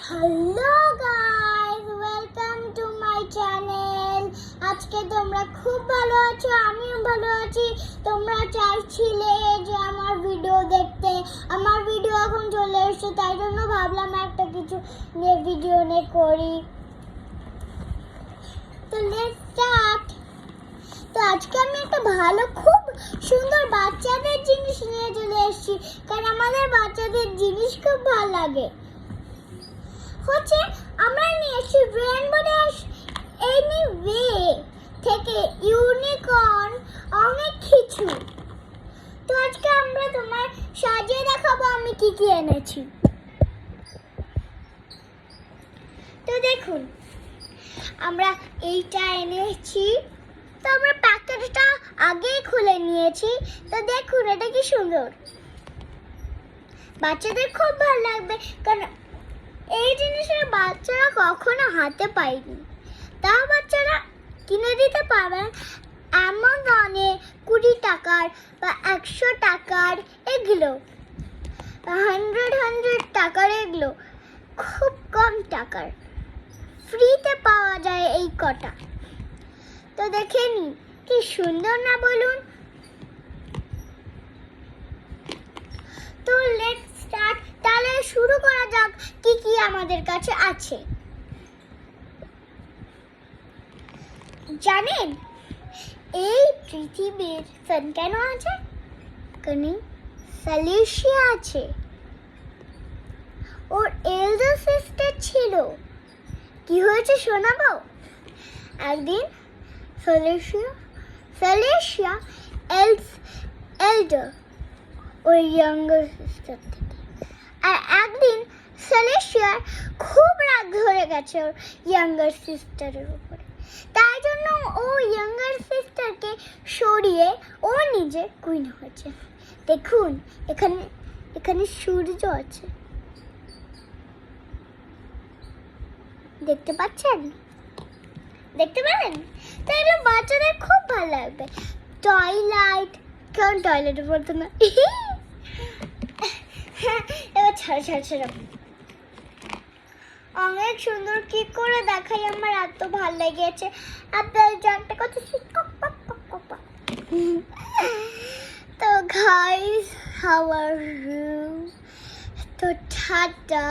Hello guys, welcome to my channel. আজকে তোমরা খুব ভালো আছো, আমিও ভালো আছি। তোমরা চাইছিলে যে আমার ভিডিও দেখতে, আমার ভিডিও এখন চলে এসেছে, তাই জন্য ভাবলাম একটা কিছু নিয়ে ভিডিও করি। তো লেটস স্টার্ট। তো আজকে আমি একটা ভালো খুব সুন্দর বাচ্চাদের জিনিস নিয়ে চলে এসেছি, কারণ আমাদের বাচ্চাদের জিনিস খুব ভালো লাগে। হচ্ছে আমরা নিয়ে এসেছি রেইনবো ড্যাশ এনিওয়ে থেকে ইউনিকর্ন, অনেক কিছু। তো আজকে আমরা তোমার সাজিয়ে দেখাবো আমি কি কি এনেছি। তো দেখুন, আমরা এইটা এনেছি। তো আমরা প্যাকেটটা আগেই খুলে নিয়েছি। তো দেখুন এটা কি সুন্দর, বাচ্চাদের খুব ভালো লাগবে, কারণ এই জিনিসের বাচ্চারা কখনো হাতে পায়নি। তাও বাচ্চারা কিনে দিতে পারবেন অ্যামাজনে 20 টাকার বা 100 টাকার, এগুলো 100 টাকার, এগুলো খুব কম টাকার ফ্রিতে পাওয়া যায় এই কটা। তো দেখে নিন কি সুন্দর না বলুন। তো লেটস স্টার্ট, তাহলে শুরু করা যাক কি কি আমাদের কাছে আছে। জানেন এই পৃথিবীর সান কেন আছে? কারণ সালেশিয়া আছে, ওর এল্ডার সিস্টার ছিল। কি হয়েছে শোনাবো? একদিন সালেশিয়া এল্ডার ওর ইয়াঙ্গার সিস্টার থেকে, আর একদিন সালেশিয়ার খুব রাগ ধরে গেছে ওর ইয়াঙ্গার সিস্টারের উপরে। তাই জন্য ও ইয়াঙ্গার সিস্টারকে সরিয়ে ও নিজে কুইন হয়েছে। দেখুন এখানে এখানে সূর্য আছে, দেখতে পাচ্ছেন? দেখতে পেলেন? তাই এগুলো বাচ্চাদের খুব ভালো লাগবে। টয়লেট, কারণ টয়লেটে পড়তো না। এবার ছাড়ো। অনেক সুন্দর, কি করে দেখাই, আমার এত ভালো লেগেছে। আপনার জানতে কত তো গাইস, হাউ আর ইউ? তো টাটা।